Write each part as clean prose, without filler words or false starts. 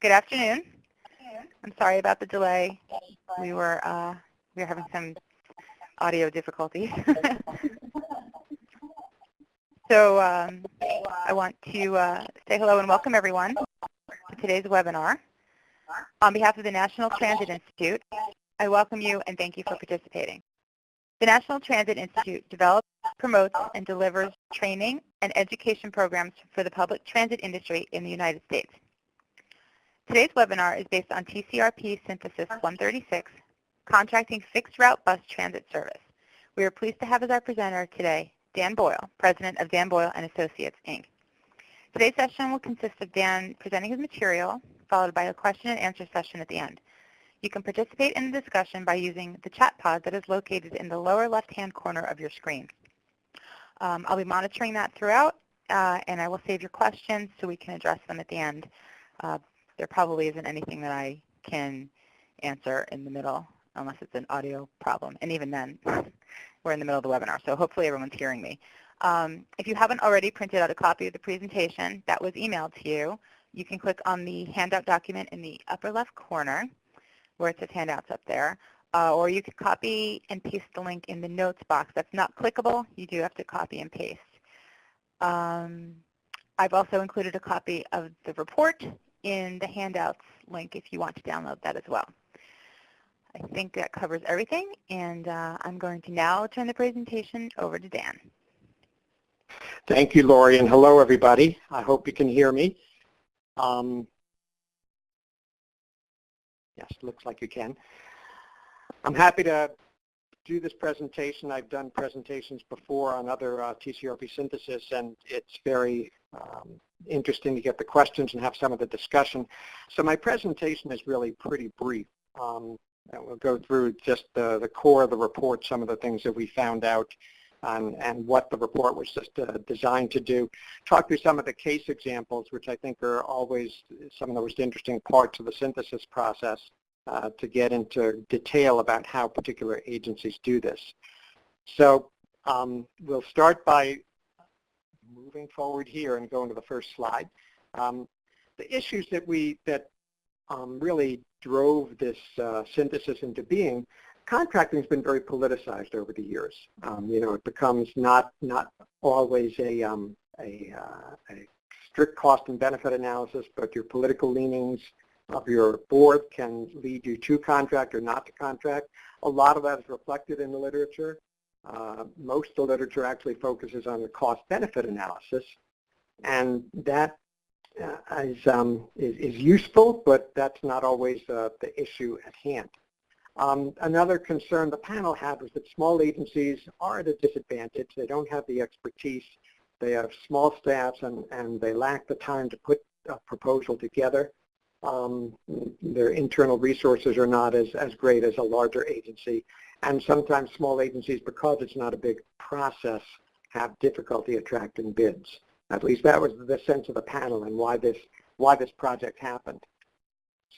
Good afternoon. I'm sorry about the delay. We were having some audio difficulties. So I want to say hello and welcome everyone to today's webinar. On behalf of the National Transit Institute, I welcome you and thank you for participating. The National Transit Institute develops, promotes, and delivers training and education programs for the public transit industry in the United States. Today's webinar is based on TCRP Synthesis 136, Contracting Fixed Route Bus Transit Service. We are pleased to have as our presenter today Dan Boyle, President of Dan Boyle Associates, Inc. Today's session will consist of Dan presenting his material, followed by a question and answer session at the end. You can participate in the discussion by using the chat pod that is located in the lower left-hand corner of your screen. I'll be monitoring that throughout, and I will save your questions so we can address them at the end. There probably isn't anything that I can answer in the middle unless it's an audio problem, and even then, we're in the middle of the webinar, so hopefully everyone's hearing me. If you haven't already printed out a copy of the presentation that was emailed to you, you can click on the handout document in the upper left corner where it says handouts up there, or you could copy and paste the link in the notes box. That's not clickable. You do have to copy and paste. I've also included a copy of the report in the handouts link if you want to download that as well. I think that covers everything, and I'm going to now turn the presentation over to Dan. Thank you, Lori, and hello, everybody. I hope you can hear me. Yes, looks like you can. I'm happy to do this presentation. I've done presentations before on other TCRP synthesis, and it's very interesting to get the questions and have some of the discussion. So my presentation is really pretty brief. And we'll go through just the core of the report, some of the things that we found out, and what the report was just designed to do. Talk through some of the case examples, which I think are always some of the most interesting parts of the synthesis process, to get into detail about how particular agencies do this. So we'll start by moving forward here and going to the first slide. The issues that really drove this synthesis into being, contracting has been very politicized over the years. It becomes not always a strict cost and benefit analysis, but your political leanings of your board can lead you to contract or not to contract. A lot of that is reflected in the literature. Most of the literature actually focuses on the cost-benefit analysis, and that is useful, but that's not always the issue at hand. Another concern the panel had was that small agencies are at a disadvantage. They don't have the expertise. They have small staffs, and they lack the time to put a proposal together. Their internal resources are not as great as a larger agency. And sometimes small agencies, because it's not a big process, have difficulty attracting bids. At least that was the sense of the panel and why this project happened.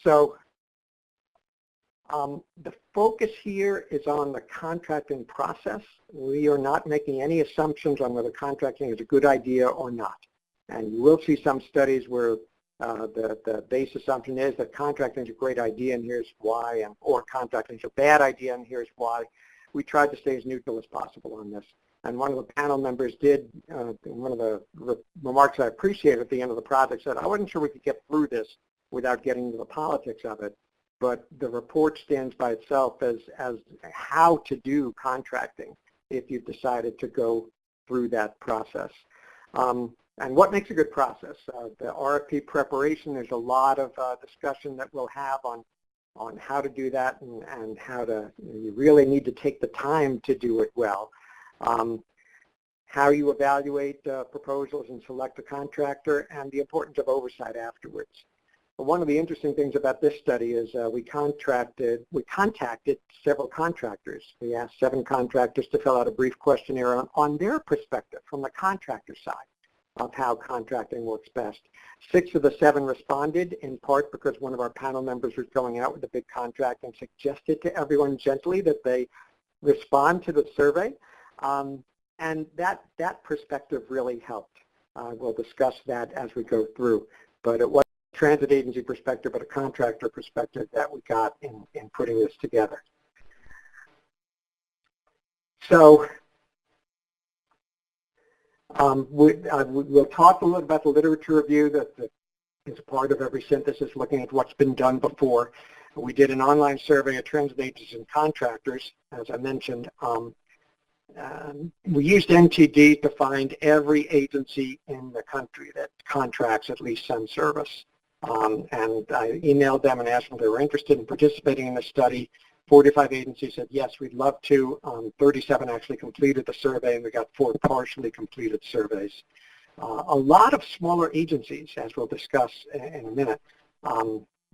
So the focus here is on the contracting process. We are not making any assumptions on whether contracting is a good idea or not. And you will see some studies where the base assumption is that contracting is a great idea and here's why, or contracting is a bad idea and here's why. We tried to stay as neutral as possible on this. And one of the panel members did, one of the remarks I appreciated at the end of the project said, I wasn't sure we could get through this without getting into the politics of it, but the report stands by itself as how to do contracting if you've decided to go through that process. And what makes a good process? The RFP preparation, there's a lot of discussion that we'll have on how to do that and how to, you really need to take the time to do it well. How you evaluate proposals and select a contractor, and the importance of oversight afterwards. But one of the interesting things about this study is we contacted several contractors. We asked 7 contractors to fill out a brief questionnaire on their perspective from the contractor side of how contracting works best. 6 of the 7 responded, in part because one of our panel members was going out with a big contract and suggested to everyone gently that they respond to the survey. And that perspective really helped. We'll discuss that as we go through. But it was transit agency perspective, but a contractor perspective that we got in putting this together. So we'll talk a little about the literature review that is part of every synthesis, looking at what's been done before. We did an online survey of transit agencies and contractors, as I mentioned. We used NTD to find every agency in the country that contracts at least some service. And I emailed them and asked them if they were interested in participating in the study. 45 agencies said, yes, we'd love to. 37 actually completed the survey, and we got 4 partially completed surveys. A lot of smaller agencies, as we'll discuss in a minute.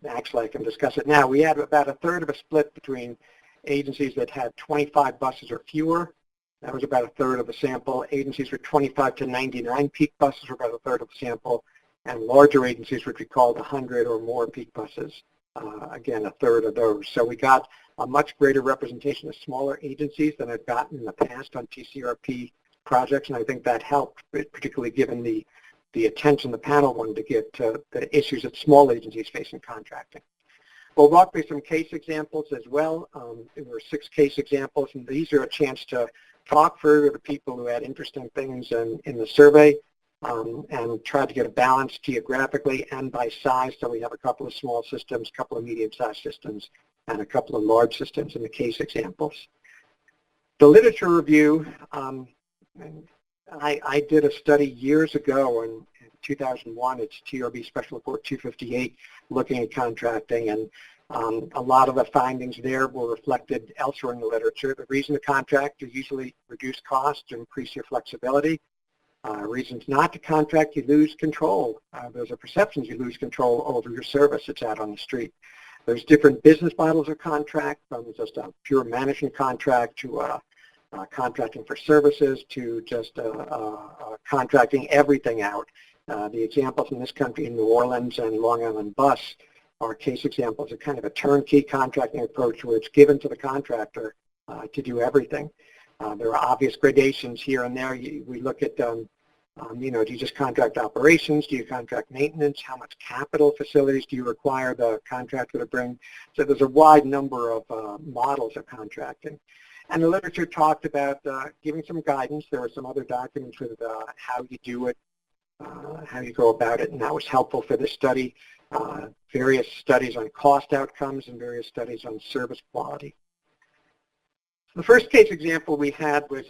Actually, I can discuss it now. We had about a third of a split between agencies that had 25 buses or fewer. That was about a third of the sample. Agencies with 25 to 99 peak buses were about a third of the sample. And larger agencies, which we called 100 or more peak buses, again, a third of those. So we got a much greater representation of smaller agencies than I've gotten in the past on TCRP projects, and I think that helped, particularly given the attention the panel wanted to give to the issues that small agencies face in contracting. We'll walk through some case examples as well. There were 6 case examples, and these are a chance to talk further to people who had interesting things in the survey, and try to get a balance geographically and by size. So we have a couple of small systems, a couple of medium-sized systems, and a couple of large systems in the case examples. The literature review, I did a study years ago in 2001. It's TRB Special Report 258, looking at contracting, and a lot of the findings there were reflected elsewhere in the literature. The reason to contract is usually reduce costs to increase your flexibility. Reasons not to contract, you lose control. Those are perceptions you lose control over your service that's out on the street. There's different business models of contract, from just a pure management contract to contracting for services to just contracting everything out. The examples in this country in New Orleans and Long Island Bus are case examples of kind of a turnkey contracting approach where it's given to the contractor to do everything. There are obvious gradations here and there. We look at, you know, do you just contract operations? Do you contract maintenance? How much capital facilities do you require the contractor to bring? So there's a wide number of models of contracting. And the literature talked about giving some guidance. There were some other documents with how you do it, how you go about it, and that was helpful for this study. Various studies on cost outcomes and various studies on service quality. The first case example we had was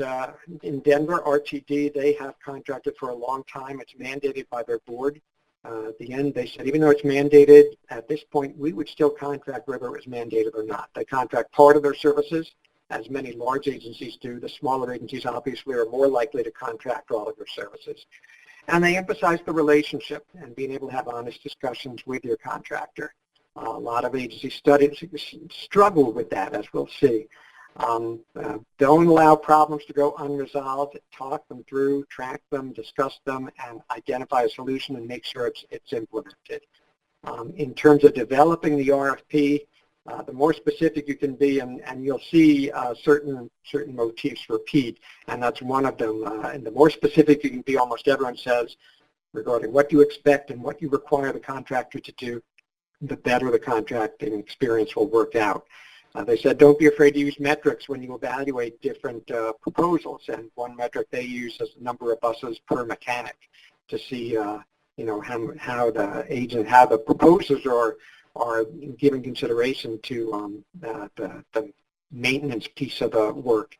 in Denver, RTD. They have contracted for a long time. It's mandated by their board. At the end, they said, even though it's mandated, at this point, we would still contract whether it was mandated or not. They contract part of their services, as many large agencies do. The smaller agencies, obviously, are more likely to contract all of their services. And they emphasize the relationship and being able to have honest discussions with your contractor. A lot of agencies struggle with that, as we'll see. Don't allow problems to go unresolved. Talk them through, track them, discuss them, and identify a solution and make sure it's implemented. In terms of developing the RFP, the more specific you can be, and you'll see certain motifs repeat, and that's one of them. And the more specific you can be, almost everyone says, regarding what you expect and what you require the contractor to do, the better the contracting experience will work out. They said, don't be afraid to use metrics when you evaluate different proposals. And one metric they use is the number of buses per mechanic to see, you know, how the proposals are giving consideration to the maintenance piece of the work.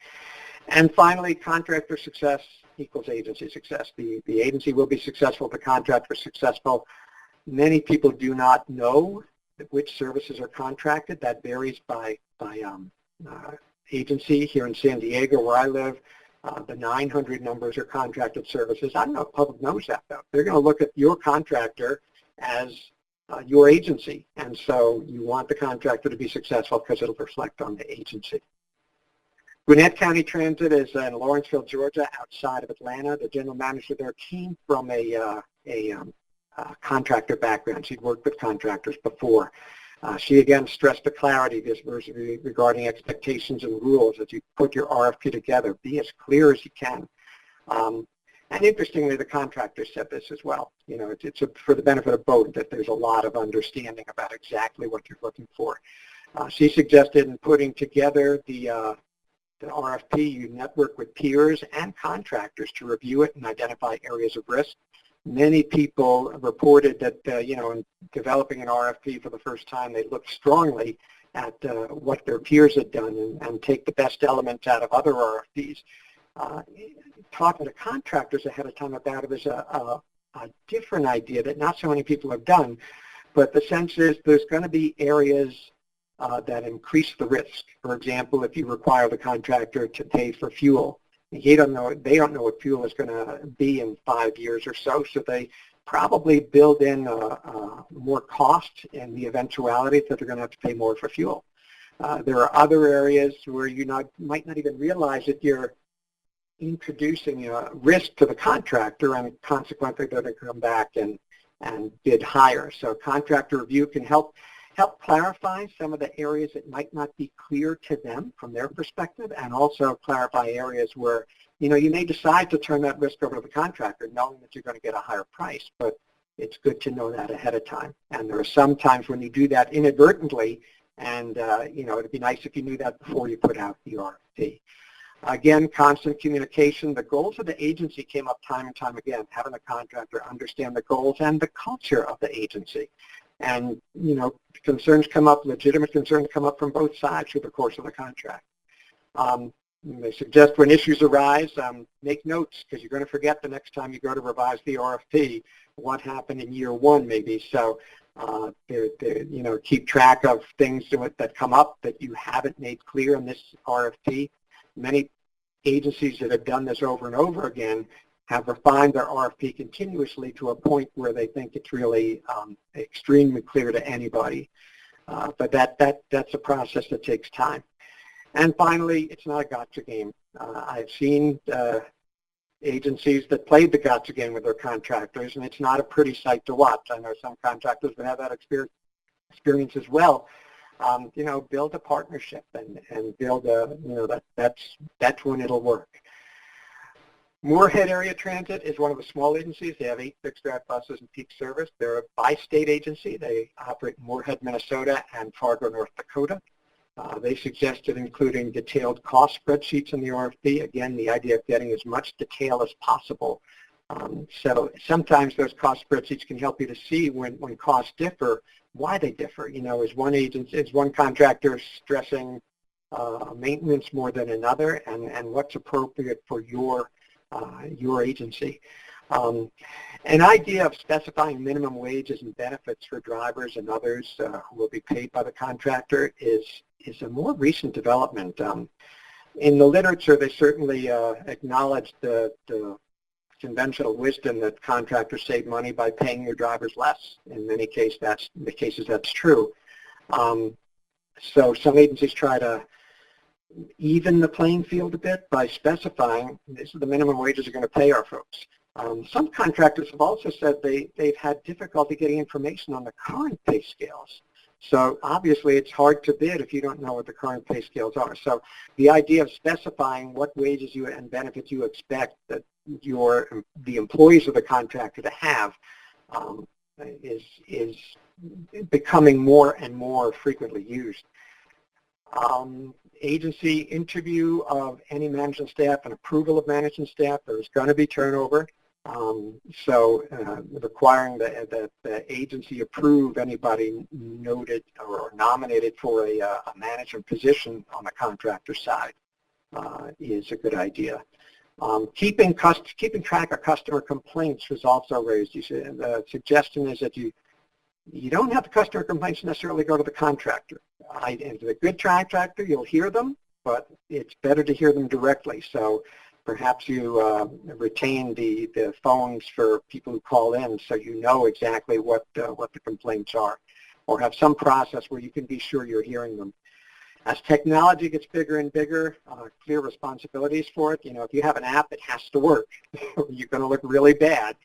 And finally, contractor success equals agency success. The agency will be successful, the contractor is successful. Many people do not know which services are contracted. That varies by agency. Here in San Diego, where I live, the 900 numbers are contracted services. I don't know if the public knows that, though. They're going to look at your contractor as your agency, and so you want the contractor to be successful because it'll reflect on the agency. Gwinnett County Transit is in Lawrenceville, Georgia, outside of Atlanta. The general manager there came from a contractor background. She'd worked with contractors before. She again stressed the clarity regarding expectations and rules as you put your RFP together. Be as clear as you can. And interestingly, the contractor said this as well. It's for the benefit of both that there's a lot of understanding about exactly what you're looking for. She suggested in putting together the RFP, you network with peers and contractors to review it and identify areas of risk. Many people reported that, in developing an RFP for the first time, they looked strongly at what their peers had done and take the best elements out of other RFPs. Talking to contractors ahead of time about it is a different idea that not so many people have done, but the sense is there's going to be areas that increase the risk. For example, if you require the contractor to pay for fuel, they don't know what fuel is going to be in 5 years or so, so they probably build in more cost in the eventuality that they're going to have to pay more for fuel. There are other areas where you might not even realize that you're introducing a risk to the contractor, and consequently they're going to come back and bid higher. So contractor review can help clarify some of the areas that might not be clear to them from their perspective, and also clarify areas where you may decide to turn that risk over to the contractor knowing that you're going to get a higher price, but it's good to know that ahead of time. And there are some times when you do that inadvertently, and it'd be nice if you knew that before you put out the RFP. Again, constant communication. The goals of the agency came up time and time again, having the contractor understand the goals and the culture of the agency. And, concerns come up, legitimate concerns come up from both sides through the course of the contract. They suggest when issues arise, make notes, because you're going to forget the next time you go to revise the RFP what happened in year one maybe. So, keep track of things that come up that you haven't made clear in this RFP. Many agencies that have done this over and over again have refined their RFP continuously to a point where they think it's really extremely clear to anybody. But that's a process that takes time. And finally, it's not a gotcha game. I've seen agencies that played the gotcha game with their contractors, and it's not a pretty sight to watch. I know some contractors that have that experience as well. Build a partnership and build that's when it'll work. Moorhead Area Transit is one of the small agencies. They have 8 fixed-route buses and peak service. They're a bi-state agency. They operate in Moorhead, Minnesota, and Fargo, North Dakota. They suggested including detailed cost spreadsheets in the RFP. Again, the idea of getting as much detail as possible. So sometimes those cost spreadsheets can help you to see when costs differ, why they differ. Is one contractor stressing maintenance more than another, and what's appropriate for your agency. An idea of specifying minimum wages and benefits for drivers and others who will be paid by the contractor is a more recent development. In the literature, they certainly acknowledge the conventional wisdom that contractors save money by paying their drivers less. In many cases, that's true. So some agencies try to even the playing field a bit by specifying this is the minimum wages are going to pay our folks. Some contractors have also said they've had difficulty getting information on the current pay scales. So obviously it's hard to bid if you don't know what the current pay scales are. So the idea of specifying what wages and benefits you expect that the employees of the contractor to have is becoming more and more frequently used. Agency interview of any management staff and approval of management staff. There's going to be turnover. Requiring that the agency approve anybody noted or nominated for a management position on the contractor side is a good idea. Keeping track of customer complaints was also raised. The suggestion is that you don't have the customer complaints necessarily go to the contractor. If it's a good contractor, you'll hear them, but it's better to hear them directly. So perhaps you retain the phones for people who call in so you know exactly what the complaints are, or have some process where you can be sure you're hearing them. As technology gets bigger and bigger, clear responsibilities for it. If you have an app, it has to work. You're going to look really bad.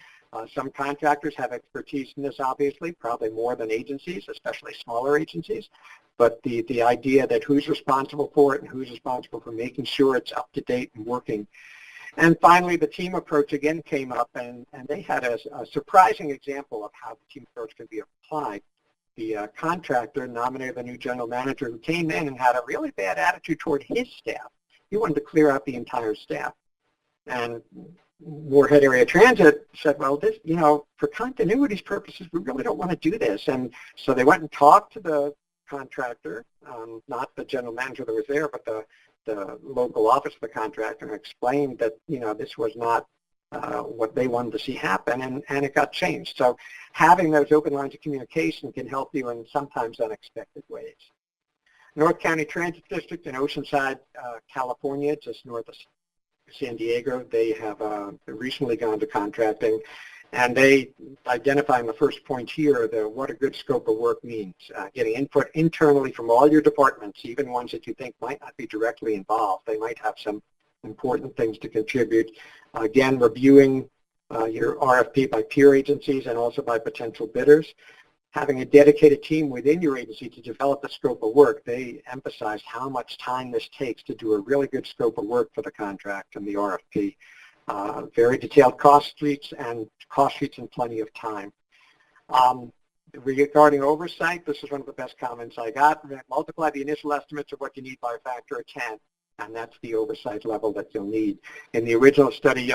Some contractors have expertise in this, obviously, probably more than agencies, especially smaller agencies. But the idea that who's responsible for it and who's responsible for making sure it's up to date and working. And finally, the team approach again came up, and they had a surprising example of how the team approach can be applied. The contractor nominated a new general manager who came in and had a really bad attitude toward his staff. He wanted to clear out the entire staff. And Moorhead Area Transit said, well, this, for continuity's purposes, we really don't want to do this. And so they went and talked to the contractor, not the general manager that was there, but the local office of the contractor, and explained that, this was not what they wanted to see happen, and it got changed. So having those open lines of communication can help you in sometimes unexpected ways. North County Transit District in Oceanside, California, just north of San Diego, they have recently gone to contracting, and they identify in the first point here what a good scope of work means, getting input internally from all your departments, even ones that you think might not be directly involved. They might have some important things to contribute. Again, reviewing your RFP by peer agencies and also by potential bidders. Having a dedicated team within your agency to develop the scope of work. They emphasize how much time this takes to do a really good scope of work for the contract and the RFP. Very detailed cost sheets and plenty of time. Regarding oversight, this is one of the best comments I got. Multiply the initial estimates of what you need by a factor of 10, and that's the oversight level that you'll need. In the original study,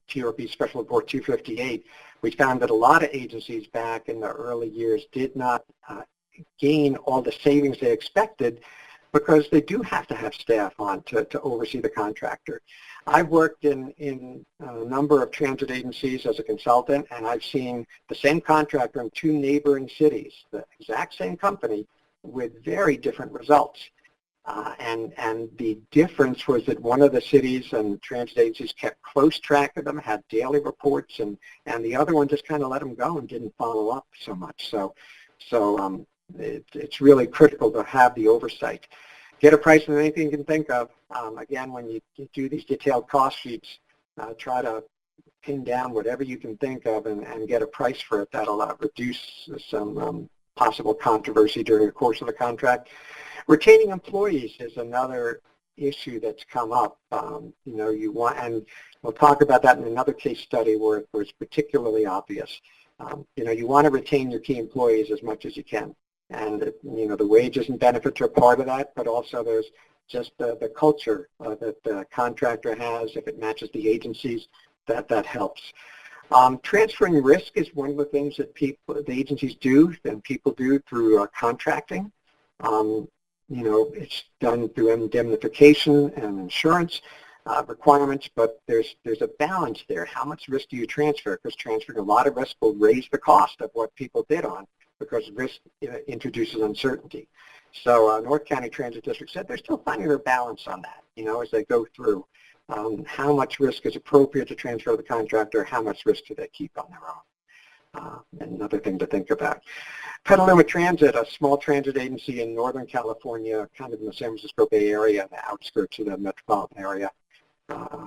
TCRP Special Report 258, we found that a lot of agencies back in the early years did not gain all the savings they expected because they do have to have staff on to oversee the contractor. I've worked in a number of transit agencies as a consultant, and I've seen the same contractor in two neighboring cities, the exact same company, with very different results. And the difference was that one of the cities and transit agencies kept close track of them, had daily reports, and the other one just kind of let them go and didn't follow up so much. So it's really critical to have the oversight. Get a price on anything you can think of. Again, when you do these detailed cost sheets, try to pin down whatever you can think of and get a price for it. That'll reduce some possible controversy during the course of the contract. Retaining employees is another issue that's come up. You want, and we'll talk about that in another case study where it's particularly obvious. You want to retain your key employees as much as you can. And, the wages and benefits are part of that, but also there's just the culture that the contractor has. If it matches the agencies, that helps. Transferring risk is one of the things that the agencies do and people do through contracting. It's done through indemnification and insurance requirements, but there's a balance there. How much risk do you transfer? Because transferring a lot of risk will raise the cost of what people bid on, because risk introduces uncertainty. So North County Transit District said they're still finding their balance on that, as they go through how much risk is appropriate to transfer to the contractor, how much risk do they keep on their own. Another thing to think about. Petaluma Transit, a small transit agency in Northern California, kind of in the San Francisco Bay Area, the outskirts of the metropolitan area,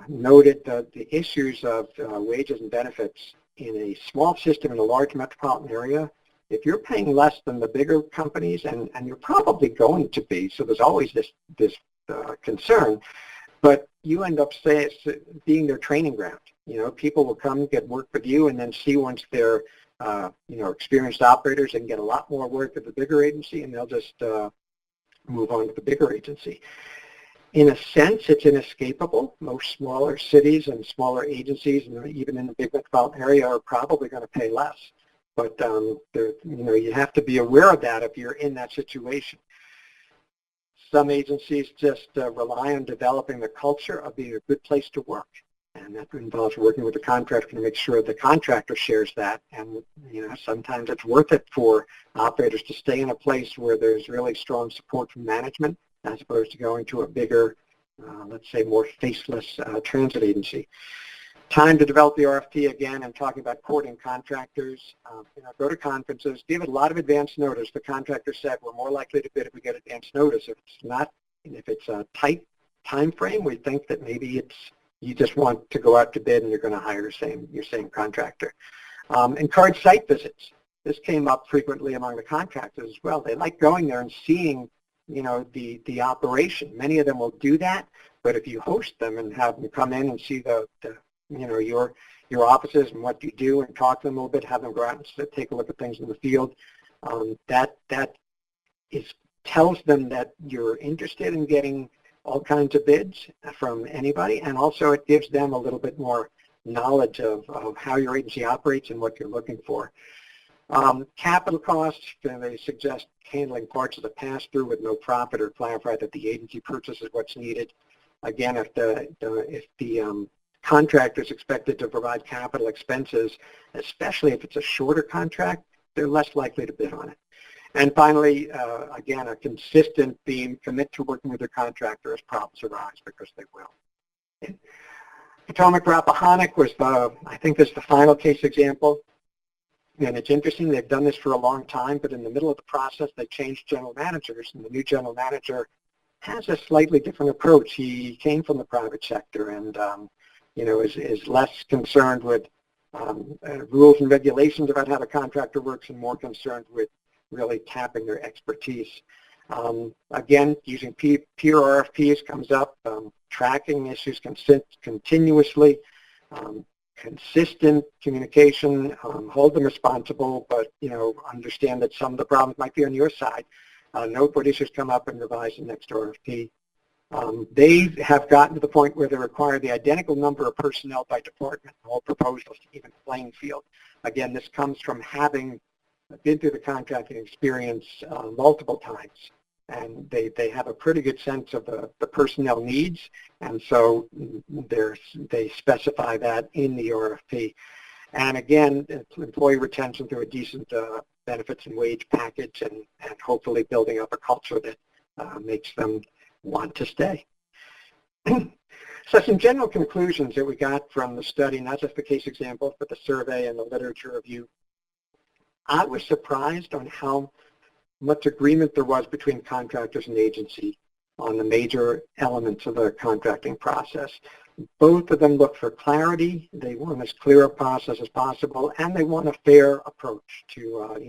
noted the issues of wages and benefits in a small system in a large metropolitan area. If you're paying less than the bigger companies, and you're probably going to be, so there's always this concern, but you end up being their training ground. People will come get work with you, and then see once they're experienced operators and get a lot more work at the bigger agency, and they'll just move on to the bigger agency. In a sense, it's inescapable. Most smaller cities and smaller agencies, and even in the big metropolitan area, are probably going to pay less. But you have to be aware of that if you're in that situation. Some agencies just rely on developing the culture of being a good place to work, and that involves working with the contractor to make sure the contractor shares that. And sometimes it's worth it for operators to stay in a place where there's really strong support from management, as opposed to going to a bigger, let's say, more faceless transit agency. Time to develop the RFP again. I'm talking about courting contractors. Go to conferences, give it a lot of advance notice. The contractor said we're more likely to bid if we get advance notice. If it's a tight time frame, we think that maybe you just want to go out to bid and you're going to hire your same contractor. Encourage site visits. This came up frequently among the contractors as well. They like going there and seeing the operation. Many of them will do that, but if you host them and have them come in and see your offices and what you do and talk to them a little bit, have them go out and take a look at things in the field, that tells them that you're interested in getting all kinds of bids from anybody, and also it gives them a little bit more knowledge of how your agency operates and what you're looking for. Capital costs, they suggest handling parts of the pass-through with no profit, or clarify that the agency purchases what's needed. Again, if the contractor is expected to provide capital expenses, especially if it's a shorter contract, they're less likely to bid on it. And finally, again, a consistent theme, commit to working with your contractor as problems arise, because they will. Potomac-Rappahannock was I think this is the final case example. And it's interesting, they've done this for a long time, but in the middle of the process, they changed general managers, and the new general manager has a slightly different approach. He came from the private sector and, is less concerned with rules and regulations about how the contractor works and more concerned with really tapping their expertise. Again, using peer RFPs comes up, tracking issues continuously, consistent communication, hold them responsible, but understand that some of the problems might be on your side. Note what issues come up and revise the next RFP. They have gotten to the point where they require the identical number of personnel by department, all proposals to even playing field. Again, this comes from having been through the contracting experience multiple times, and they have a pretty good sense of the personnel needs, and so they specify that in the RFP. And again, employee retention through a decent benefits and wage package, and hopefully building up a culture that makes them want to stay. So some general conclusions that we got from the study, not just the case examples, but the survey and the literature review. I was surprised on how much agreement there was between contractors and agency on the major elements of the contracting process. Both of them look for clarity. They want as clear a process as possible, and they want a fair approach to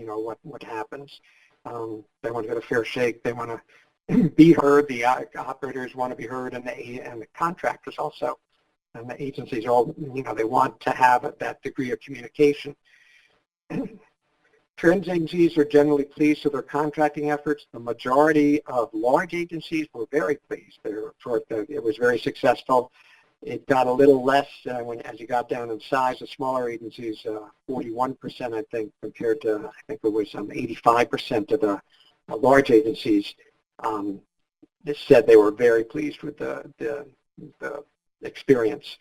what happens. They want to get a fair shake. They want to be heard. The operators want to be heard, and the contractors also, and the agencies all they want to have that degree of communication. Trans agencies are generally pleased with their contracting efforts. The majority of large agencies were very pleased. It was very successful. It got a little less as you got down in size. The smaller agencies, 41%, I think, compared to, I think it was 85% of the large agencies said they were very pleased with the experience.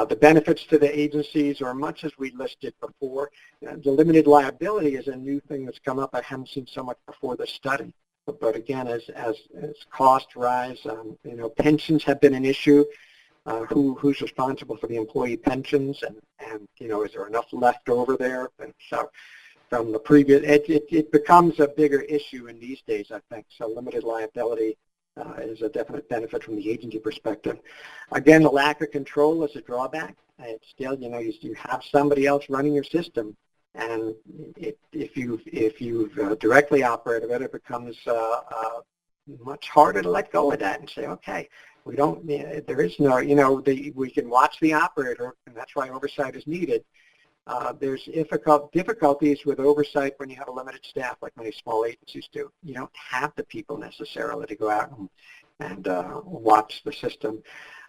The benefits to the agencies are much as we listed before. The limited liability is a new thing that's come up. I haven't seen so much before this study. But again, as costs rise, pensions have been an issue. Who's responsible for the employee pensions, and is there enough left over there? And so from the previous, it becomes a bigger issue in these days, I think. So limited liability is a definite benefit from the agency perspective. Again, the lack of control is a drawback. It's still, you have somebody else running your system, and if you've directly operated it, it becomes much harder to let go of that and say, okay, we don't. There is no, we can watch the operator, and that's why oversight is needed. There's difficulties with oversight when you have a limited staff, like many small agencies do. You don't have the people necessarily to go out and watch the system.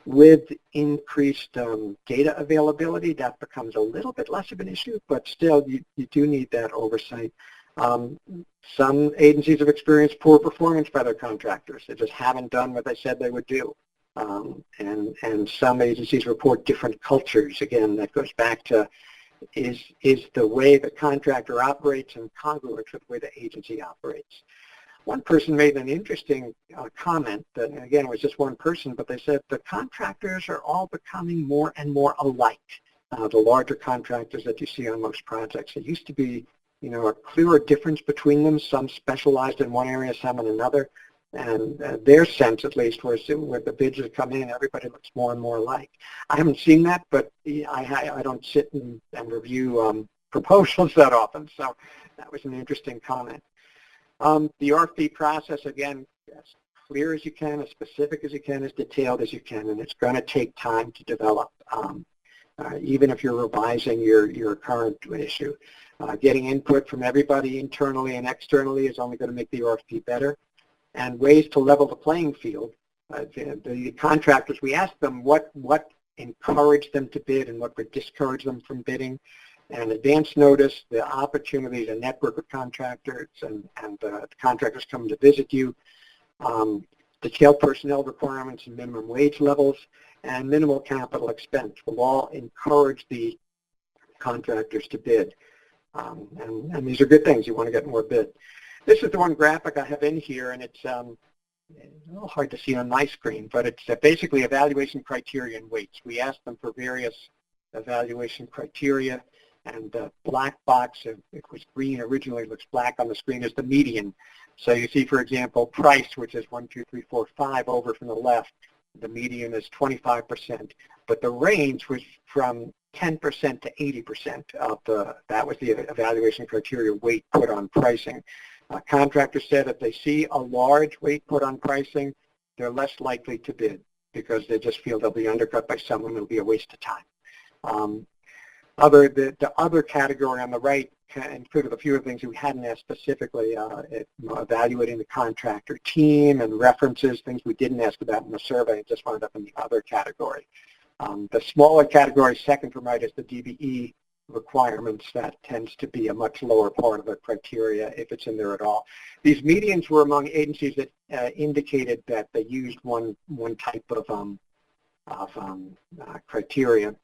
With increased data availability, that becomes a little bit less of an issue, but still you do need that oversight. Some agencies have experienced poor performance by their contractors. They just haven't done what they said they would do. And some agencies report different cultures. Again, that goes back to is the way the contractor operates incongruent with the way the agency operates. One person made an interesting comment that, again, it was just one person, but they said the contractors are all becoming more and more alike. The larger contractors that you see on most projects. It used to be, a clearer difference between them. Some specialized in one area, some in another. And their sense, at least, was where the bids have come in, everybody looks more and more alike. I haven't seen that, but I don't sit and review proposals that often, so that was an interesting comment. The RFP process, again, clear as you can, as specific as you can, as detailed as you can, and it's going to take time to develop. Even if you're revising your current issue. Getting input from everybody internally and externally is only going to make the RFP better. And ways to level the playing field. The contractors, we asked them what encouraged them to bid and what would discourage them from bidding. And advance notice, the opportunity to network with contractors and the contractors coming to visit you, detailed personnel requirements and minimum wage levels, and minimal capital expense will all encourage the contractors to bid. And these are good things. You want to get more bid. This is the one graphic I have in here, and it's a little hard to see on my screen, but it's basically evaluation criteria and weights. We asked them for various evaluation criteria, and the black box, if it was green originally, looks black on the screen, is the median. So you see, for example, price, which is 1, 2, 3, 4, 5 over from the left. The median is 25%, but the range was from 10% to 80% of that was the evaluation criteria weight put on pricing. Contractors said if they see a large weight put on pricing, they're less likely to bid because they just feel they'll be undercut by someone. It'll be a waste of time. The other category on the right included a few of the things we hadn't asked specifically, evaluating the contractor team and references, things we didn't ask about in the survey. It just wound up in the other category. The smaller category, second from right, is the DBE requirements. That tends to be a much lower part of the criteria if it's in there at all. These medians were among agencies that indicated that they used one type of criteria.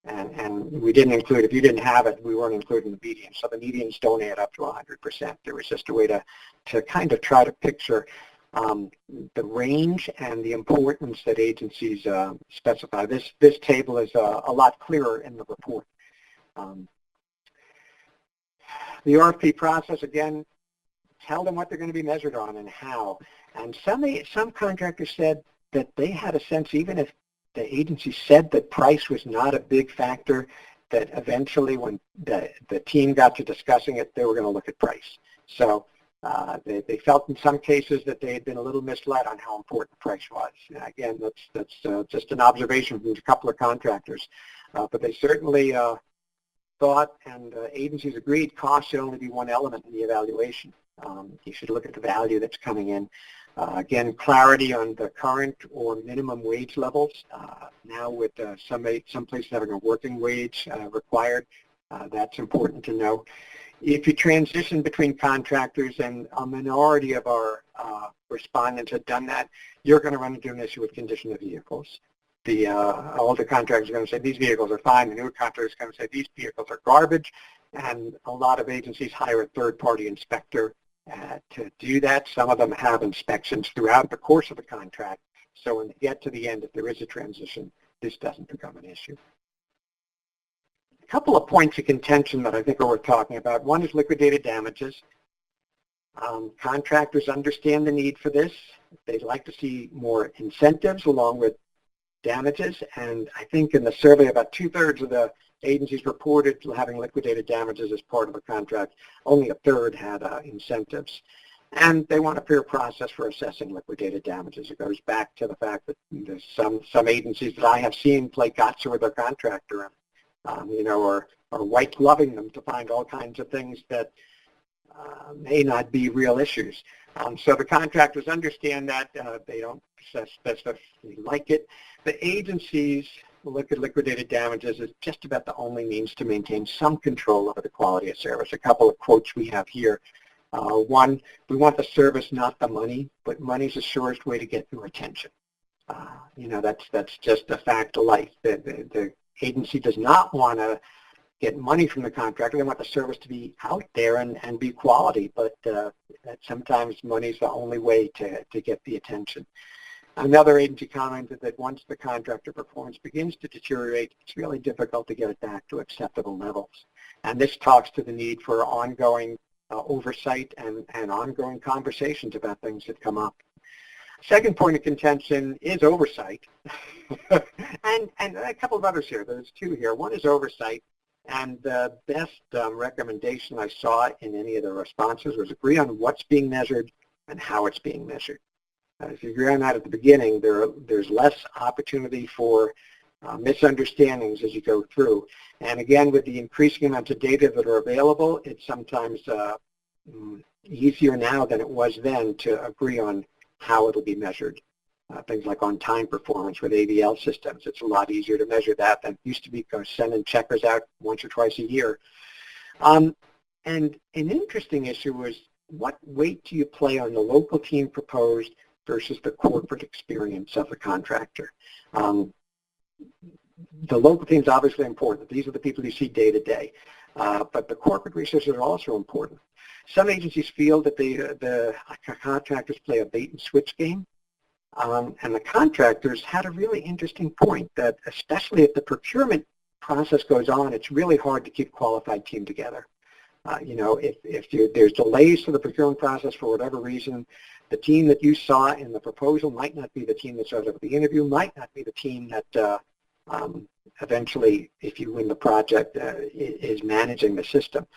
And we didn't include, if you didn't have it, we weren't including the median. So the medians don't add up to 100%. There was just a way to kind of try to picture the range and the importance that agencies specify. This table is a lot clearer in the report. The RFP process, again, tell them what they're going to be measured on and how. And some contractors said that they had a sense, even if the agency said that price was not a big factor, that eventually when the team got to discussing it, they were going to look at price. So they felt in some cases that they had been a little misled on how important price was. And again, that's just an observation from a couple of contractors. But they certainly thought, and agencies agreed, cost should only be one element in the evaluation. You should look at the value that's coming in. Again, clarity on the current or minimum wage levels. Now with some places having a working wage required, that's important to know. If you transition between contractors, and a minority of our respondents have done that, you're going to run into an issue with condition of vehicles. The older contractors are going to say these vehicles are fine. The newer contractors are going to say these vehicles are garbage. And a lot of agencies hire a third-party inspector to do that. Some of them have inspections throughout the course of the contract. So when they get to the end, if there is a transition, this doesn't become an issue. A couple of points of contention that I think are worth talking about. One is liquidated damages. Contractors understand the need for this. They'd like to see more incentives along with damages. And I think in the survey, about 2/3 of the agencies reported having liquidated damages as part of a contract. Only 1/3 had incentives. And they want a fair process for assessing liquidated damages. It goes back to the fact that there's some agencies that I have seen play gotcha with their contractor and, are white gloving them to find all kinds of things that may not be real issues. So the contractors understand that. They don't specifically like it. The agencies look at liquidated damages as just about the only means to maintain some control over the quality of service. A couple of quotes we have here. One, we want the service, not the money, but money's the surest way to get your attention. That's just a fact of life. The agency does not want to get money from the contractor. They want the service to be out there and be quality, but sometimes money's the only way to get the attention. Another agency commented that once the contractor performance begins to deteriorate, it's really difficult to get it back to acceptable levels. And this talks to the need for ongoing oversight and ongoing conversations about things that come up. Second point of contention is oversight. and a couple of others here. There's two here. One is oversight. And the best recommendation I saw in any of the responses was agree on what's being measured and how it's being measured. If you agree on that at the beginning, there's less opportunity for misunderstandings as you go through. And again, with the increasing amounts of data that are available, it's sometimes easier now than it was then to agree on how it'll be measured. Things like on-time performance with AVL systems, it's a lot easier to measure that than it used to be sending checkers out once or twice a year. And an interesting issue was, what weight do you play on the local team proposed versus the corporate experience of the contractor? The local team is obviously important. These are the people you see day to day. But the corporate resources are also important. Some agencies feel that the contractors play a bait and switch game. And the contractors had a really interesting point that, especially if the procurement process goes on, it's really hard to keep qualified team together. If there's delays to the procurement process for whatever reason, the team that you saw in the proposal might not be the team that shows up at the interview, might not be the team that eventually, if you win the project, is managing the system.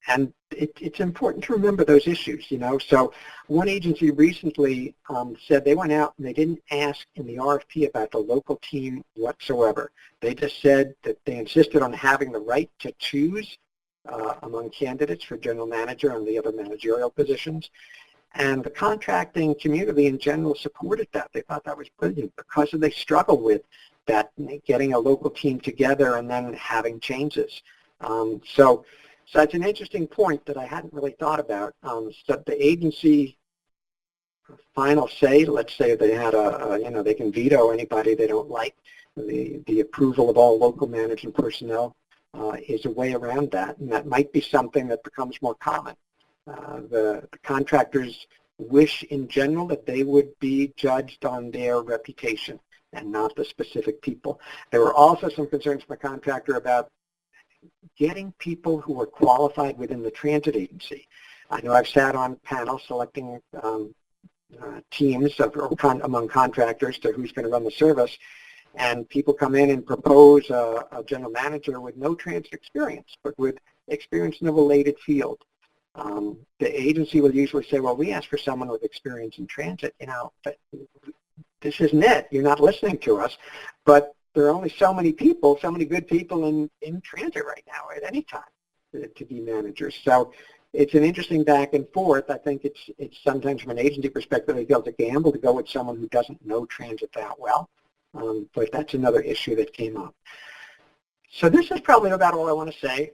And it's important to remember those issues, So one agency recently said they went out and they didn't ask in the RFP about the local team whatsoever. They just said that they insisted on having the right to choose among candidates for general manager and the other managerial positions. And the contracting community in general supported that. They thought that was brilliant because they struggle with that, getting a local team together and then having changes. So it's an interesting point that I hadn't really thought about. So the agency final say, let's say they had they can veto anybody they don't like. The approval of all local management personnel is a way around that, and that might be something that becomes more common. The contractors wish in general that they would be judged on their reputation and not the specific people. There were also some concerns from the contractor about getting people who are qualified within the transit agency. I know I've sat on panels selecting teams among contractors to who's going to run the service, and people come in and propose a general manager with no transit experience, but with experience in a related field. The agency will usually say, well, we asked for someone with experience in transit, but this isn't it. You're not listening to us. But there are only so many people, so many good people in transit right now at any time to be managers. So it's an interesting back and forth. I think it's sometimes from an agency perspective, they feel it's a gamble to go with someone who doesn't know transit that well. But that's another issue that came up. So this is probably about all I want to say.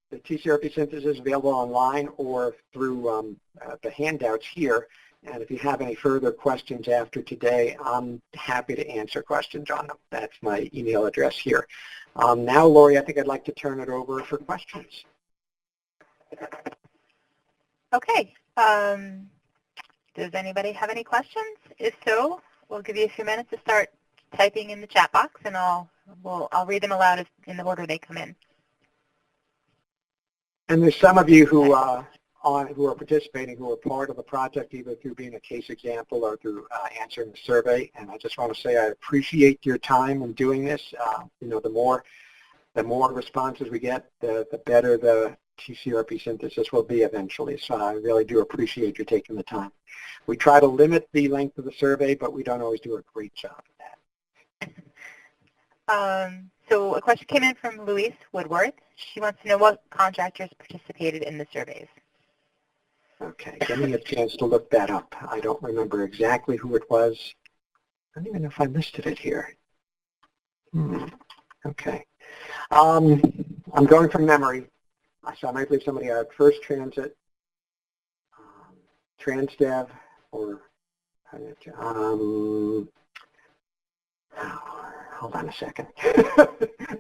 The TCRP Synthesis is available online or through the handouts here. And if you have any further questions after today, I'm happy to answer questions on them. That's my email address here. Now, Lori, I think I'd like to turn it over for questions. Okay. Does anybody have any questions? If so, we'll give you a few minutes to start typing in the chat box, and I'll read them aloud in the order they come in. And there's some of you who are participating who are part of the project, either through being a case example or through answering the survey. And I just want to say I appreciate your time in doing this. The more responses we get, the better the TCRP synthesis will be eventually. So I really do appreciate you taking the time. We try to limit the length of the survey, but we don't always do a great job at that. So a question came in from Louise Woodworth. She wants to know what contractors participated in the surveys. Okay, give me a chance to look that up. I don't remember exactly who it was. I don't even know if I listed it here. Okay. I'm going from memory. So I might leave somebody out. First Transit, TransDev, or hold on a second.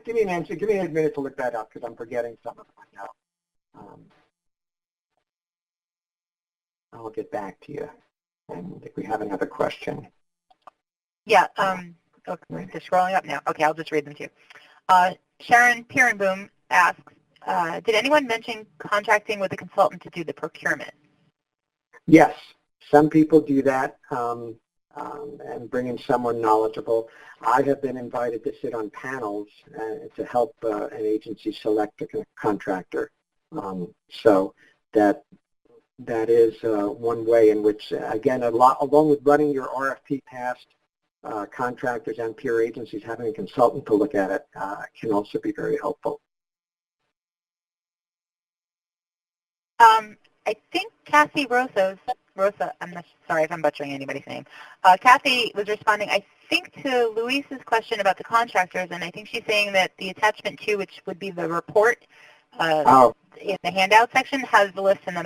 Give me an answer. Give me a minute to look that up because I'm forgetting some of them now. I'll get back to you. And if we have another question. Yeah. Okay, they're scrolling up now. Okay, I'll just read them to you. Sharon Pierenboom asks, did anyone mention contracting with a consultant to do the procurement? Yes, some people do that. And bring in someone knowledgeable. I have been invited to sit on panels to help an agency select a contractor. So that that is one way in which, again, along with running your RFP past contractors and peer agencies, having a consultant to look at it can also be very helpful. I think Kathy Rosa, I'm not sorry if I'm butchering anybody's name. Kathy was responding, I think, to Luis's question about the contractors, and I think she's saying that the attachment 2, which would be the report in the handout section, has the list in them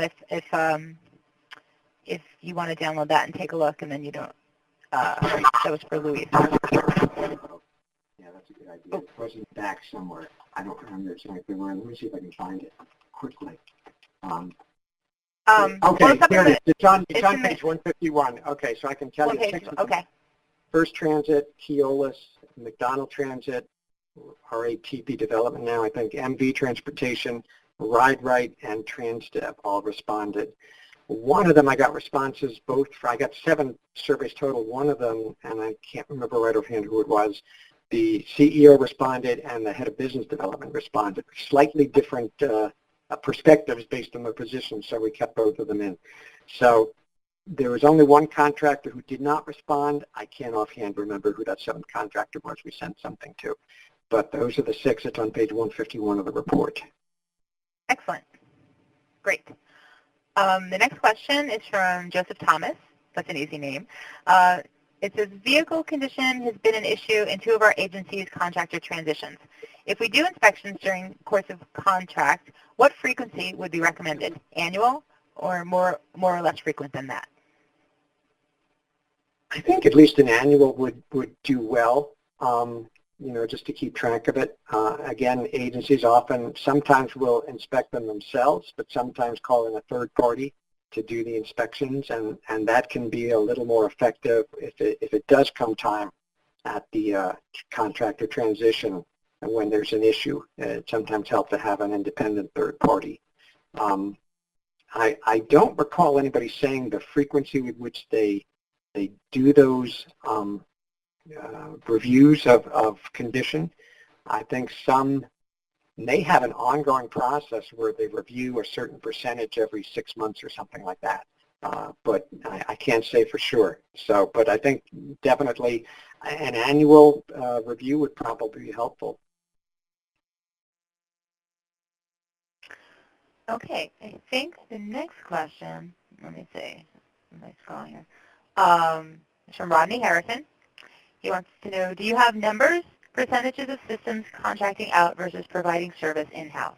if you want to download that and take a look, and then you don't. That was for Luis. Yeah, that's a good idea. It wasn't back somewhere. I don't remember exactly where. Let me see if I can find it quickly. Okay, well, here it is. It's on page 151. Okay, so I can tell you. Okay. First Transit, Keolis, McDonald Transit, RATP Development now, I think, MV Transportation, Ride Right, and TransDev all responded. One of them I got responses I got 7 surveys total. One of them, and I can't remember right offhand who it was, the CEO responded and the head of business development responded. Slightly different perspectives based on their position, so we kept both of them in. So there was only one contractor who did not respond. I can't offhand remember who that 7th contractor was we sent something to. But those are the 6 that's on page 151 of the report. Excellent. Great. The next question is from Joseph Thomas. That's an easy name. It says, vehicle condition has been an issue in 2 of our agencies' contractor transitions. If we do inspections during the course of contract, what frequency would be recommended? Annual or more or less frequent than that? I think at least an annual would do well, just to keep track of it. Again, agencies sometimes will inspect them themselves, but sometimes call in a third party to do the inspections, and that can be a little more effective if it does come time at the contractor transition and when there's an issue. It sometimes helps to have an independent third party. I don't recall anybody saying the frequency with which they do those reviews of condition. I think some may have an ongoing process where they review a certain percentage every 6 months or something like that. But I can't say for sure. But I think definitely an annual review would probably be helpful. Okay, I think the next question, let me see, am I scrolling here? It's from Rodney Harrison. He wants to know, do you have numbers, percentages of systems contracting out versus providing service in-house?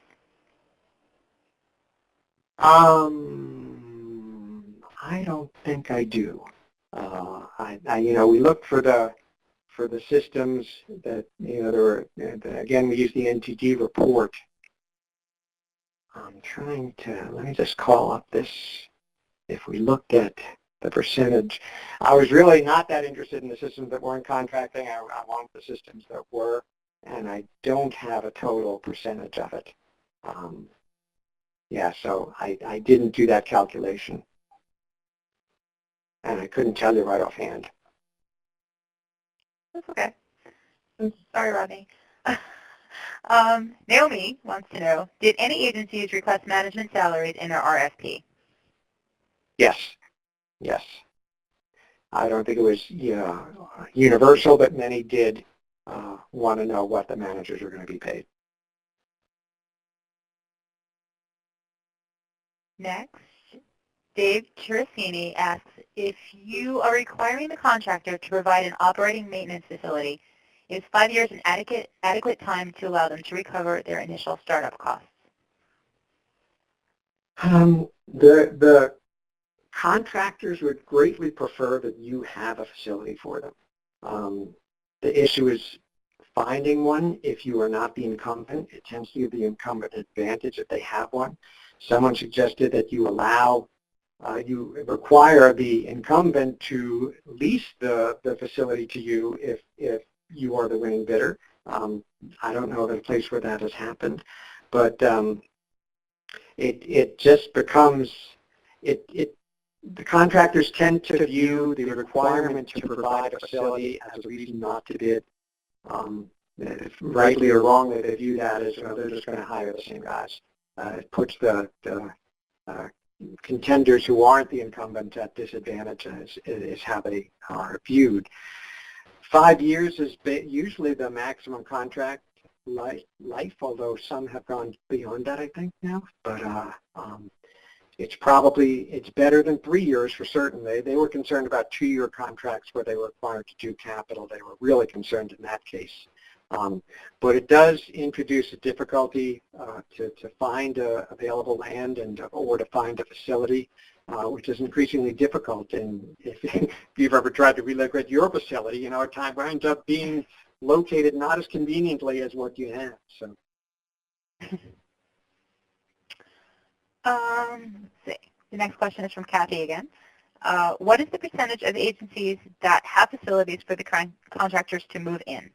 I don't think I do. We look for the systems that again, we use the NTD report. I'm trying to, let me just call up this. If we looked at the percentage, I was really not that interested in the systems that weren't contracting. I want the systems that were, and I don't have a total percentage of it. So I didn't do that calculation, and I couldn't tell you right offhand. That's okay. Sorry, Rodney. Naomi wants to know, did any agencies request management salaries in their RFP? Yes. I don't think it was universal, but many did want to know what the managers are going to be paid. Next, Dave Chiricini asks, if you are requiring the contractor to provide an operating maintenance facility, is 5 years an adequate time to allow them to recover their initial startup costs? The contractors would greatly prefer that you have a facility for them. The issue is finding one if you are not the incumbent. It tends to give the incumbent an advantage if they have one. Someone suggested that you require the incumbent to lease the facility to you if you are the winning bidder. I don't know of a place where that has happened, but it just becomes, the contractors tend to view the requirement to provide a facility as a reason not to bid. If rightly or wrongly, they view that as, they're just going to hire the same guys. It puts the contenders who aren't the incumbents at disadvantage is how they are viewed. 5 years is usually the maximum contract life, although some have gone beyond that, I think, now. But it's better than 3 years for certain. They were concerned about 2-year contracts where they were required to do capital. They were really concerned in that case. But it does introduce a difficulty to find available land or to find a facility, which is increasingly difficult. And if you've ever tried to relocate your facility, at times it ends up being located not as conveniently as what you have. So. Let's see. The next question is from Kathy again. What is the percentage of agencies that have facilities for the contractors to move in?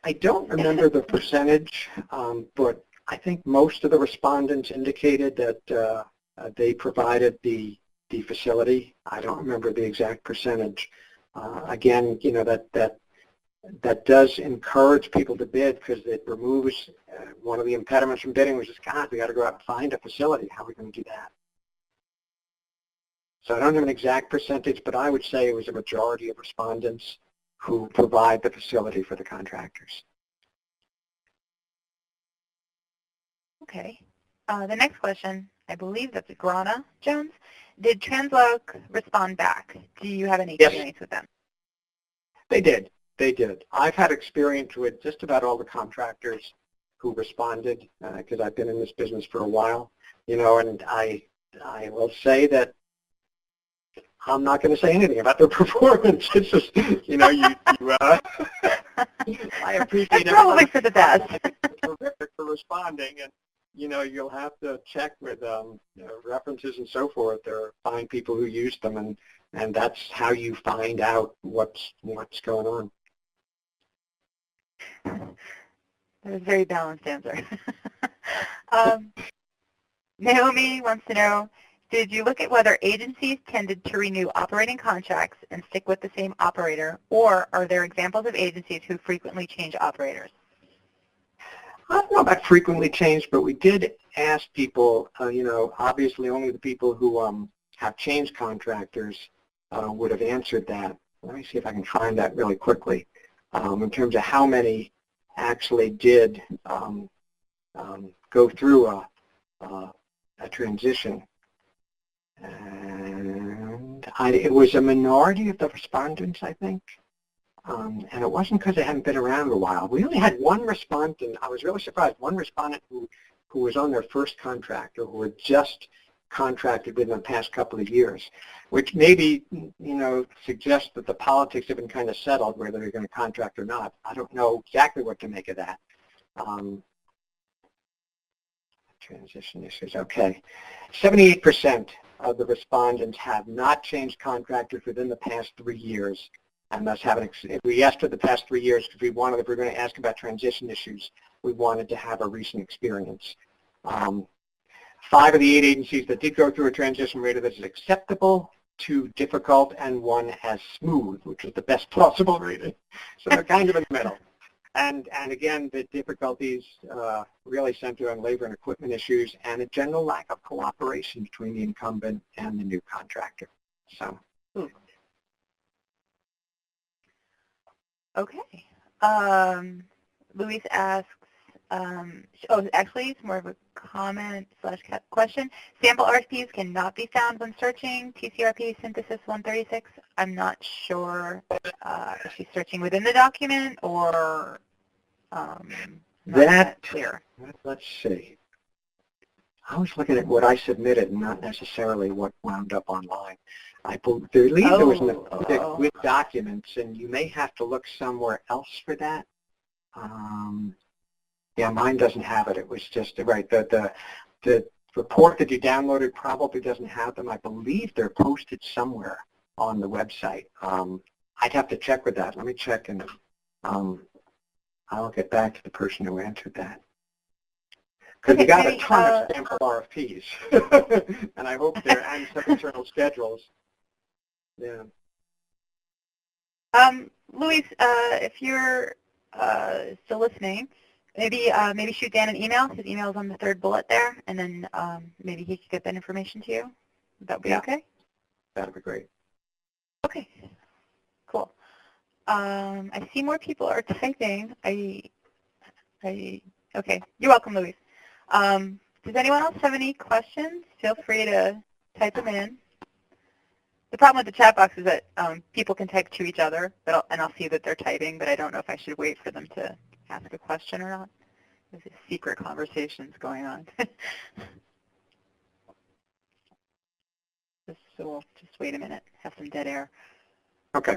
I don't remember the percentage, but I think most of the respondents indicated that they provided the facility. I don't remember the exact percentage. Again, that does encourage people to bid because it removes one of the impediments from bidding, which is, God, we got to go out and find a facility. How are we going to do that? So I don't have an exact percentage, but I would say it was a majority of respondents who provide the facility for the contractors. Okay. The next question, I believe that's Grana Jones. Did Transloc respond back? Do you have any experience with them? They did. They did. I've had experience with just about all the contractors who responded because I've been in this business for a while, and I will say that I'm not going to say anything about their performance. It's just, I appreciate it. Probably for the best. Terrific for responding, and you'll have to check with references and so forth, or find people who use them, and that's how you find out what's going on. That was a very balanced answer. Naomi wants to know, did you look at whether agencies tended to renew operating contracts and stick with the same operator, or are there examples of agencies who frequently change operators? I don't know about frequently change, but we did ask people, obviously only the people who have changed contractors would have answered that. Let me see if I can find that really quickly. In terms of how many actually did go through a transition. And it was a minority of the respondents, I think. And it wasn't because they hadn't been around a while. We only had one respondent. I was really surprised. One respondent who was on their first contract, or who had just contracted within the past couple of years, which maybe, suggests that the politics have been kind of settled whether they're going to contract or not. I don't know exactly what to make of that. Transition issues, okay. 78% of the respondents have not changed contractors within the past 3 years, and thus if we asked for the past 3 years because if we're going to ask about transition issues, we wanted to have a recent experience. 5 of the 8 agencies that did go through a transition rated as acceptable, 2 difficult, and 1 as smooth, which is the best possible rating. So they're kind of in the middle. And again, the difficulties really center on labor and equipment issues and a general lack of cooperation between the incumbent and the new contractor. So. Okay. Luis asks, actually it's more of a comment / question. Sample RFPs cannot be found when searching TCRP Synthesis 136. I'm not sure if she's searching within the document or not that clear. Let's see. I was looking at what I submitted, not necessarily what wound up online. I believe there was an with documents, and you may have to look somewhere else for that. Yeah, mine doesn't have it. It was just, right, the report that you downloaded probably doesn't have them. I believe they're posted somewhere on the website. I'd have to check with that. Let me check, and I'll get back to the person who answered that. Because we got a ton of sample RFPs, and I hope they're and some internal schedules. Yeah. Luis, if you're still listening, maybe shoot Dan an email. His email is on the third bullet there, and then maybe he could get that information to you. Would that be okay? That'd be great. Okay, cool. I see more people are typing. Okay, you're welcome, Louise. Does anyone else have any questions? Feel free to type them in. The problem with the chat box is that people can type to each other, and I'll see that they're typing, but I don't know if I should wait for them to ask a question or not. There's secret conversations going on. So we'll just wait a minute, have some dead air. Okay.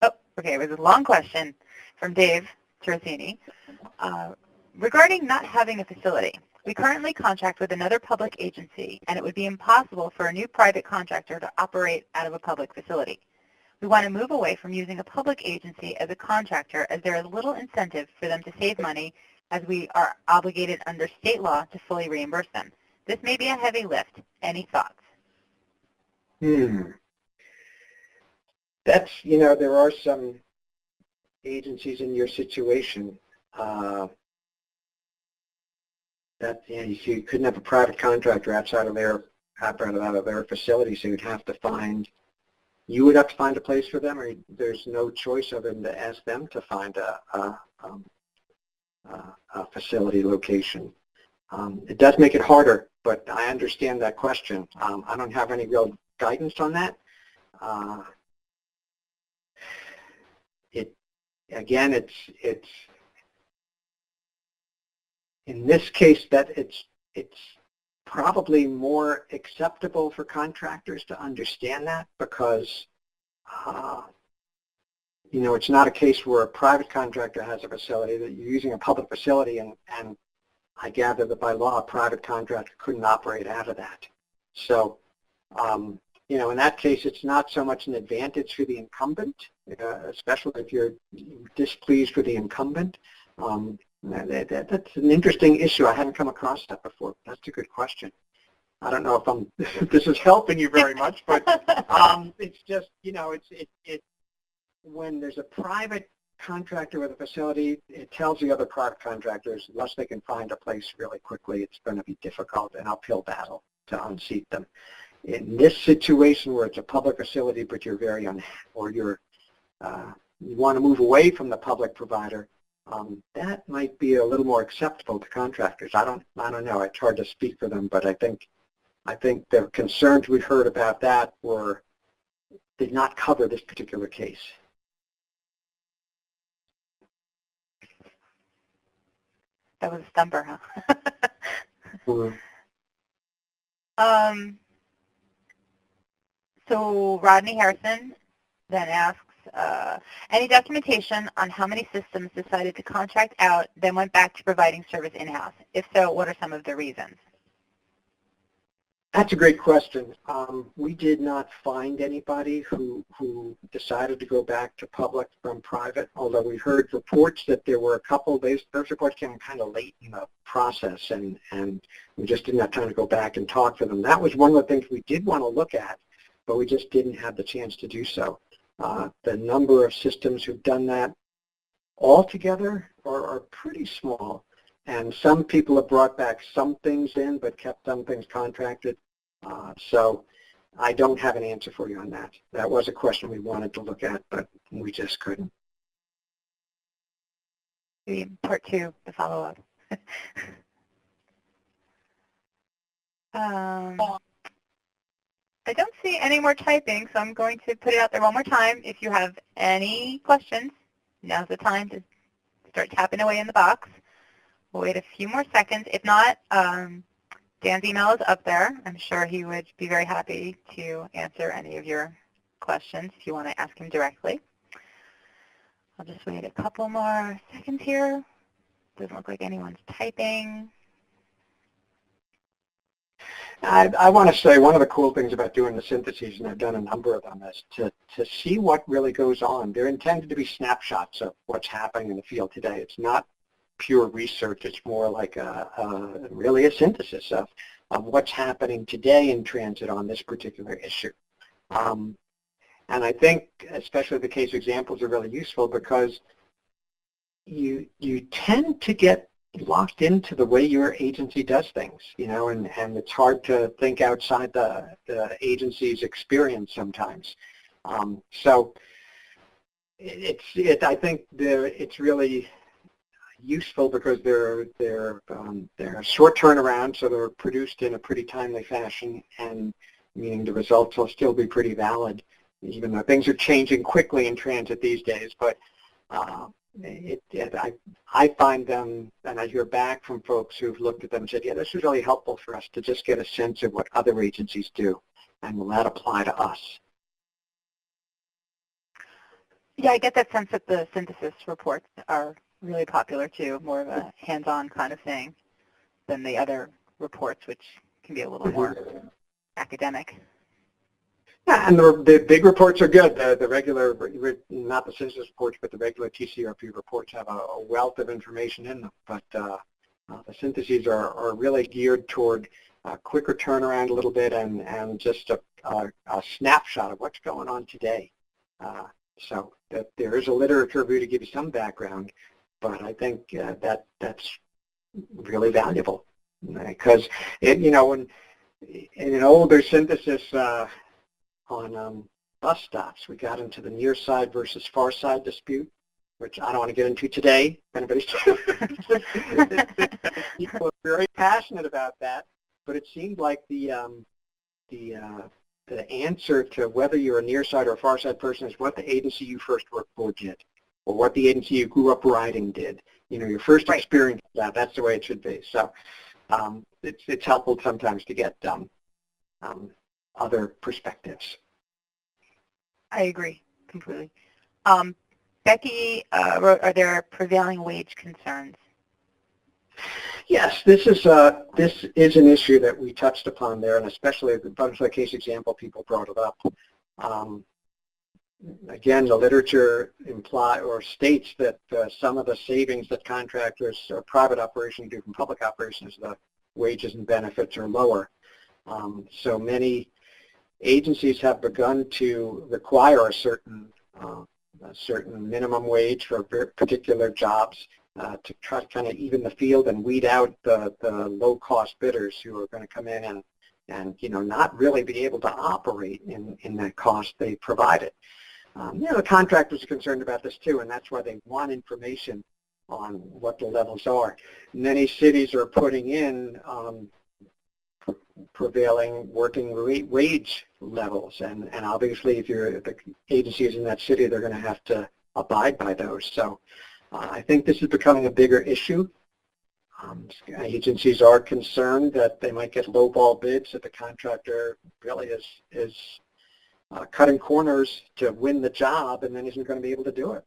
Oh, okay, it was a long question from Dave Teresini. Regarding not having a facility, we currently contract with another public agency, and it would be impossible for a new private contractor to operate out of a public facility. We want to move away from using a public agency as a contractor, as there is little incentive for them to save money, as we are obligated under state law to fully reimburse them. This may be a heavy lift. Any thoughts? That's, there are some agencies in your situation that you couldn't have a private contractor outside of their facility, so you would have to find a place for them, or there's no choice other than to ask them to find a facility location. It does make it harder, but I understand that question. I don't have any real guidance on that. Again, it's in this case that it's probably more acceptable for contractors to understand that, because it's not a case where a private contractor has a facility, that you're using a public facility, and I gather that by law a private contractor couldn't operate out of that. So in that case, it's not so much an advantage for the incumbent, especially if you're displeased with the incumbent. That's an interesting issue. I hadn't come across that before. That's a good question. I don't know if this is helping you very much, but it's just, when there's a private contractor with a facility, it tells the other private contractors, unless they can find a place really quickly, it's going to be difficult, an uphill battle to unseat them. In this situation where it's a public facility, but you're you want to move away from the public provider, that might be a little more acceptable to contractors. I don't know. It's hard to speak for them, but I think the concerns we heard about that did not cover this particular case. That was a stumper, huh? Mm-hmm. So Rodney Harrison then asks, any documentation on how many systems decided to contract out, then went back to providing service in-house? If so, what are some of the reasons? That's a great question. We did not find anybody who decided to go back to public from private, although we heard reports that there were a couple. Those reports came kind of late in the process, and we just didn't have time to go back and talk to them. That was one of the things we did want to look at, but we just didn't have the chance to do so. The number of systems who've done that altogether are pretty small, and some people have brought back some things in but kept some things contracted. So I don't have an answer for you on that. That was a question we wanted to look at, but we just couldn't. Maybe part two, the follow-up. I don't see any more typing, so I'm going to put it out there one more time. If you have any questions, now's the time to start tapping away in the box. We'll wait a few more seconds. If not, Dan's email is up there. I'm sure he would be very happy to answer any of your questions if you want to ask him directly. I'll just wait a couple more seconds here. Doesn't look like anyone's typing. I want to say one of the cool things about doing the syntheses, and I've done a number of them, is to see what really goes on. They're intended to be snapshots of what's happening in the field today. It's not pure research. It's more like really a synthesis of what's happening today in transit on this particular issue. And I think especially the case examples are really useful because you tend to get locked into the way your agency does things, and it's hard to think outside the agency's experience sometimes. So I think it's really useful because they're short turnaround, so they're produced in a pretty timely fashion, and meaning the results will still be pretty valid, even though things are changing quickly in transit these days. But I find them, and I hear back from folks who've looked at them and said, yeah, this is really helpful for us to just get a sense of what other agencies do, and will that apply to us? Yeah, I get that sense that the synthesis reports are really popular too, more of a hands-on kind of thing than the other reports, which can be a little more academic. Yeah, and the big reports are good. The regular, not the synthesis reports, but the regular TCRP reports have a wealth of information in them. But the syntheses are really geared toward quicker turnaround a little bit and just a snapshot of what's going on today. So that there is a literature review to give you some background, but I think that's really valuable because when in an older synthesis on bus stops, we got into the near side versus far side dispute, which I don't want to get into today. If anybody's people are very passionate about that, but it seemed like the answer to whether you're a near side or a far side person is what the agency you first worked for did, or what the agency you grew up riding did. Your first experience with that, that's the way it should be. So it's helpful sometimes to get other perspectives. I agree completely. Becky wrote, are there prevailing wage concerns? Yes, this is an issue that we touched upon there, and especially the bunch of the case example people brought it up. Again, the literature states that some of the savings that contractors or private operations do from public operations, the wages and benefits are lower. So many agencies have begun to require a certain minimum wage for particular jobs to try to kind of even the field and weed out the low-cost bidders who are going to come in and not really be able to operate in that cost they provided. The contractors are concerned about this too, and that's why they want information on what the levels are. Many cities are putting in prevailing working wage levels, and obviously if the agency is in that city, they're going to have to abide by those. So I think this is becoming a bigger issue. Agencies are concerned that they might get lowball bids, that the contractor really is cutting corners to win the job and then isn't going to be able to do it.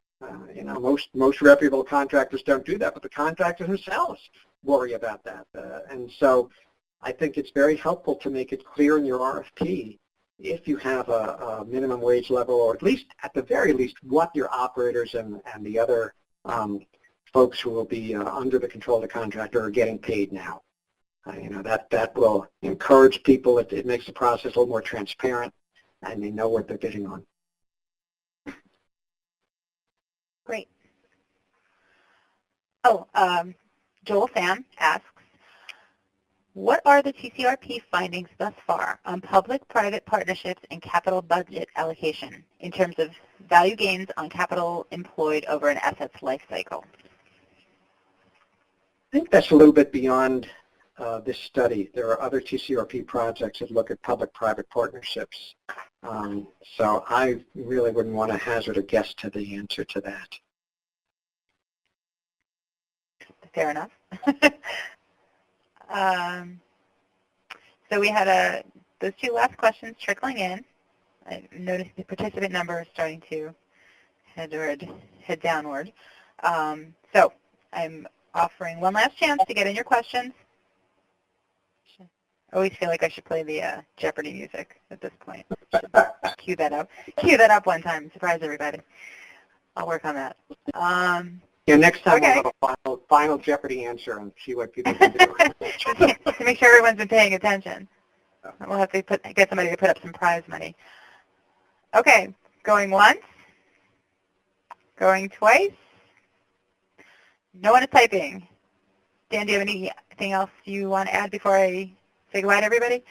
Most reputable contractors don't do that, but the contractors themselves worry about that. And so I think it's very helpful to make it clear in your RFP if you have a minimum wage level, or at the very least, what your operators and the other folks who will be under the control of the contractor are getting paid now. That will encourage people. It makes the process a little more transparent, and they know what they're bidding on. Great. Joel Sam asks, what are the TCRP findings thus far on public-private partnerships and capital budget allocation in terms of value gains on capital employed over an asset's life cycle? I think that's a little bit beyond this study. There are other TCRP projects that look at public-private partnerships. So I really wouldn't want to hazard a guess to the answer to that. Fair enough. So we had those two last questions trickling in. I noticed the participant number is starting to head downward. So I'm offering one last chance to get in your questions. I always feel like I should play the Jeopardy music at this point. Cue that up. Cue that up one time. Surprise everybody. I'll work on that. Yeah, next time Okay. we'll have a final Jeopardy answer and see what people can do. To make sure everyone's been paying attention. We'll have to get somebody to put up some prize money. Okay, going once, going twice. No one is typing. Dan, do you have anything else you want to add before I say goodbye to everybody?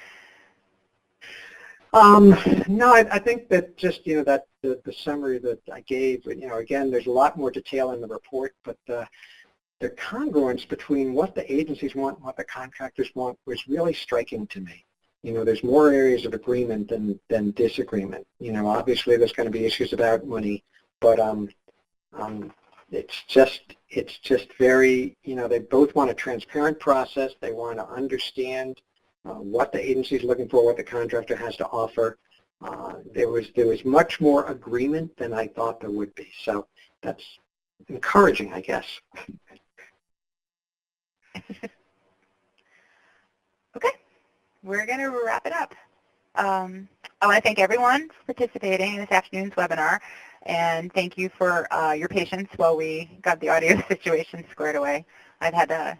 No, I think that just, that the summary that I gave, again, there's a lot more detail in the report, but the congruence between what the agencies want and what the contractors want was really striking to me. There's more areas of agreement than disagreement. Obviously there's going to be issues about money, but it's just very, they both want a transparent process. They want to understand what the agency is looking for, what the contractor has to offer. There was much more agreement than I thought there would be. So that's encouraging, I guess. Okay, we're going to wrap it up. I want to thank everyone for participating in this afternoon's webinar, and thank you for your patience while we got the audio situation squared away. I've had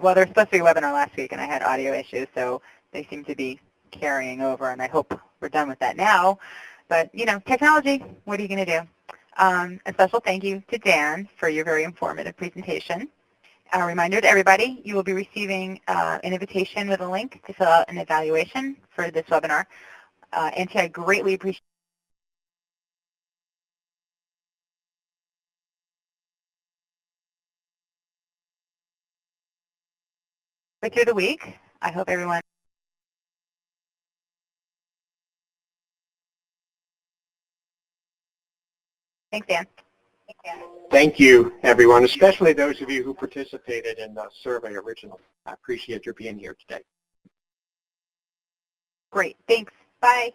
well, there was supposed to be a webinar last week, and I had audio issues, so they seem to be carrying over, and I hope we're done with that now. But, technology, what are you going to do? A special thank you to Dan for your very informative presentation. A reminder to everybody, you will be receiving an invitation with a link to fill out an evaluation for this webinar. Auntie, I greatly appreciate it through the week. I hope everyone Thanks, Dan. Thank you, everyone, especially those of you who participated in the survey originally. I appreciate your being here today. Great. Thanks. Bye.